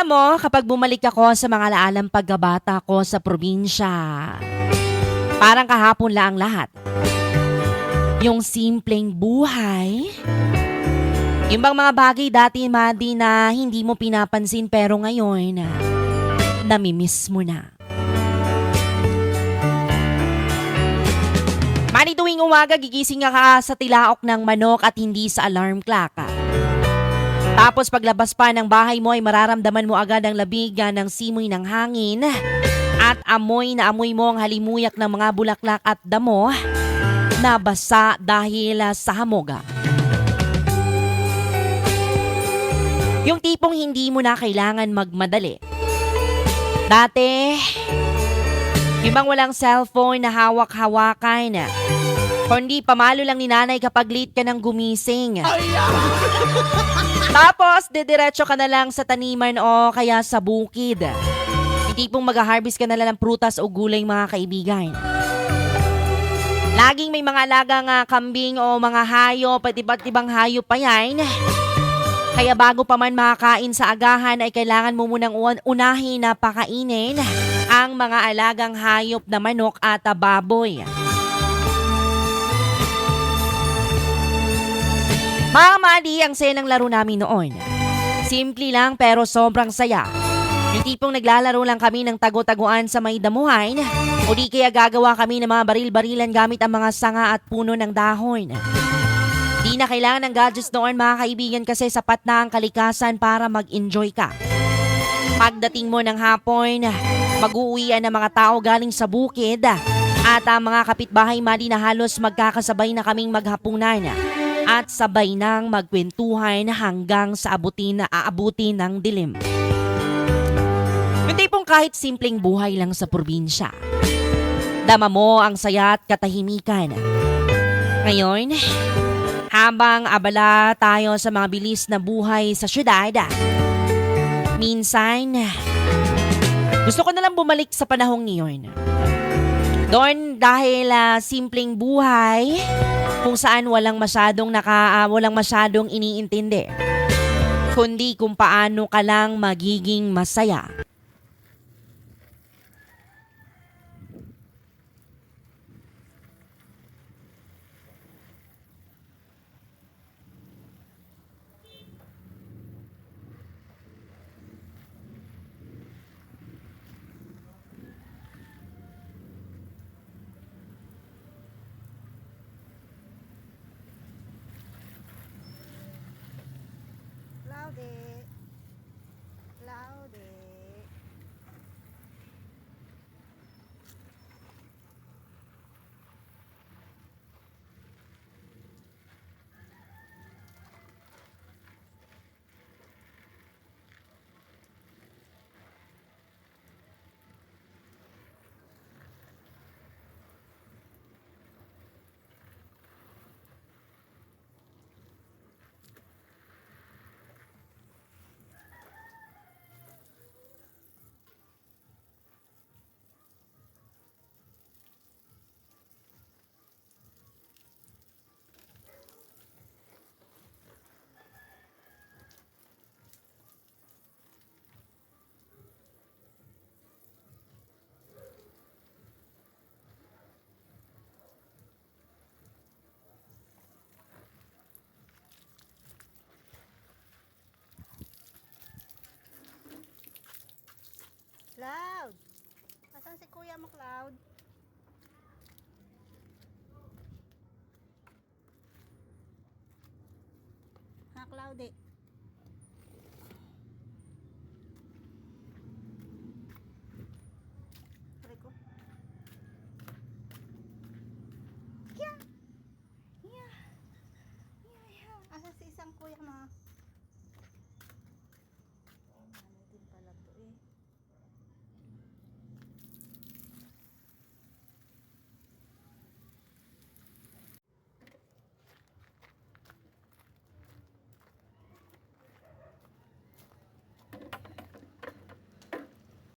Alam mo, kapag bumalik ako sa mga laalang pagkabata ko sa probinsya, parang kahapon lang lahat. Yung simpleng buhay, yung bang mga bagay dati, Madi, na hindi mo pinapansin pero ngayon, namimiss mo na. Madi, tuwing umaga, gigising ka sa tilaok ng manok at hindi sa alarm clock. Tapos paglabas pa ng bahay mo ay mararamdaman mo agad ang labigan ng simoy ng hangin at amoy na amoy mo ang halimuyak ng mga bulaklak at damo na basa dahil sa hamoga. Yung tipong hindi mo na kailangan magmadali. Dati, ibang walang cellphone na hawak-hawakan. Kundi pamalo lang ni nanay kapag late ka ng gumising. Tapos, didiretso ka na lang sa taniman o kaya sa bukid. Yung tipong mag-harvest ka na lang ng prutas o gulay, mga kaibigan. Laging may mga alagang kambing o mga hayop at iba't ibang hayop pa yan. Kaya bago pa man makakain sa agahan ay kailangan mo munang unahin na pakainin ang mga alagang hayop na manok at baboy. Mga Madi, ang saya ng laro namin noon. Simple lang pero sobrang saya. Yung tipong naglalaro lang kami ng tago-taguan sa may damuhan o di kaya gagawa kami ng mga baril-barilan gamit ang mga sanga at puno ng dahon. Di na kailangan ng gadgets noon, mga kaibigan, kasi sapat na ang kalikasan para mag-enjoy ka. Pagdating mo ng hapon, mag-uuwian ng mga tao galing sa bukid at ang mga kapitbahay, Madi, na halos magkakasabay na kaming maghapunan at sabay nang magkwentuhan hanggang sa aabutin ng dilim. Yung tipong kahit simpleng buhay lang sa probinsya, dama mo ang saya at katahimikan. Ngayon, habang abala tayo sa mga bilis na buhay sa syudad, minsan, gusto ko na lang bumalik sa panahong niyon. Doon dahil simpleng buhay kung saan walang masyadong iniintindi, kundi kung paano ka lang magiging masaya. Cloudy. Cloudy. Cloud. Asan si kuya mo, Cloud? Ha, Cloudy. Aray ko. Kya.